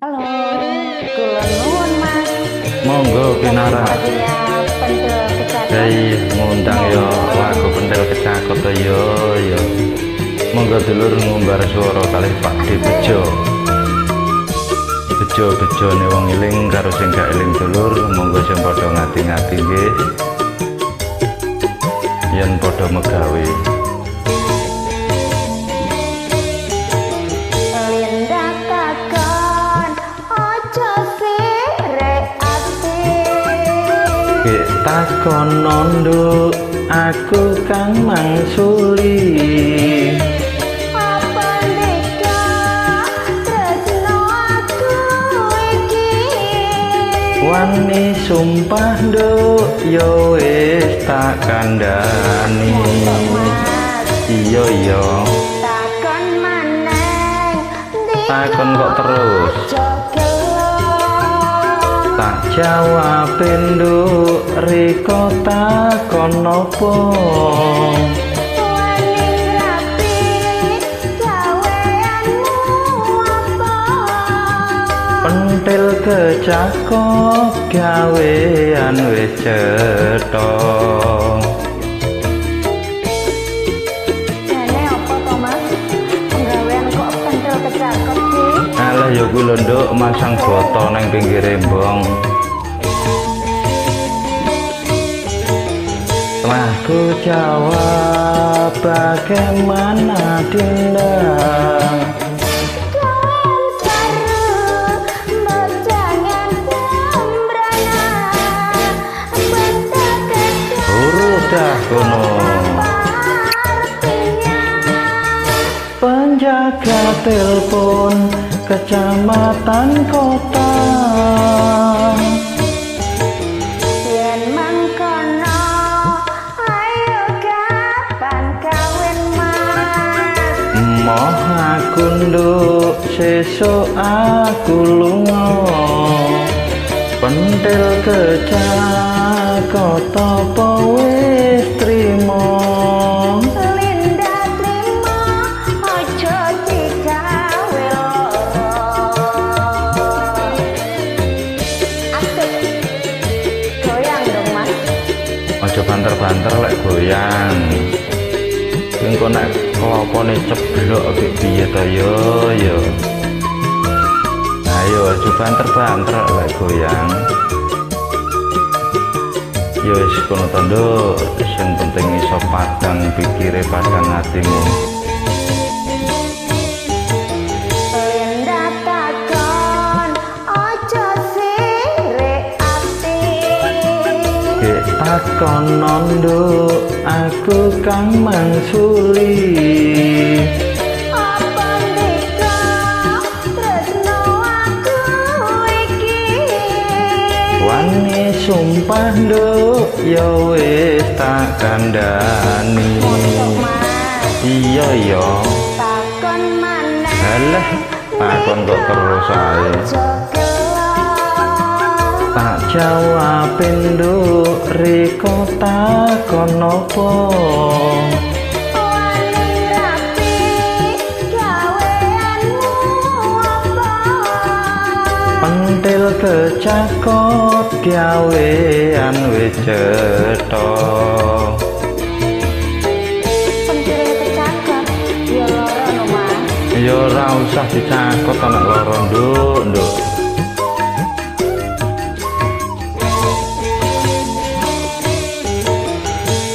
Halo, kula nuwun Mas. Monggo Kinara. Dai ngundang yo lagu pentil kecakot yo. Monggo dulur ngumbar swara kalih Pak Di Bejo. Bejo ne wong eling karo sing gak eling dulur, monggo sing padha ngati-ngati nggih. Yen padha megawe. Takon nondo aku kang mangsuli apa ndeka tresno aku iki wani sumpah nduk yo wis tak kandhani iya takon maneng takon kok terus tak jawab nduk riko takon nopo waning rapi gaweanmu apa pentil kecakot gawean wis cetha jane apa to Mas penggawean kok pentil kecakot sih alah ya kuwi lho nduk masang boto nang pinggir rembong. Telah ku jawab bagaimana Dinda udah kono penjaga telepon kecamatan kota yen mangkono ayo kapan kawin Mas moh aku nduk sesuk aku lunga pentil kecakot apa wis trimo Linda trimo ojo digawe loro asik goyang dong Mas aja banter-banter lek goyang engko nek klopone ceblok iki piye to yo ayo aja banter-banter lek goyang yo wis kono to nduk sing penting iso padang pikire padang atimu Linda takon ojo sirik ati takon nduk aku kang mangsuli apa ndeka tresno aku iki wani sumpah nduk ya wis tak kandhani Untuk Mas iya takon maneh alah takon kok terus ae ojo gelor tak jawab nduk riko takon nopo waning rapi gaweanmu apa pentil kecakot gawean wis cetha pentil kecakot ya loro no Mas ya ora usah dicakot ana loro nduk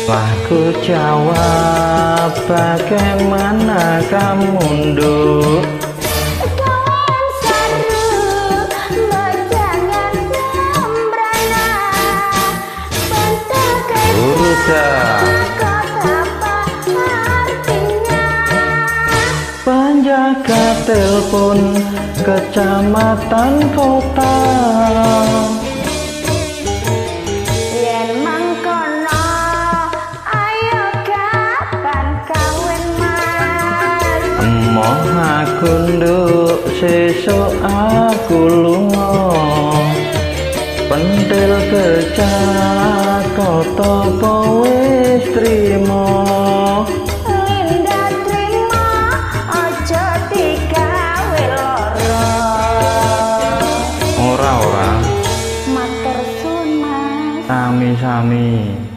Aku jawab bagaimana kamu nduk kawan seru mbok jangan sembrana bentuk udah apa artinya penjaga telepon kecamatan kota yen mangkono ayo kapan kawin Mas emoh aku nduk sesuk aku lunga pentil kecakot apa wis trimo Linda trimo ojo digawe loro ora ora. Matur suwun Mas. Sami-sami.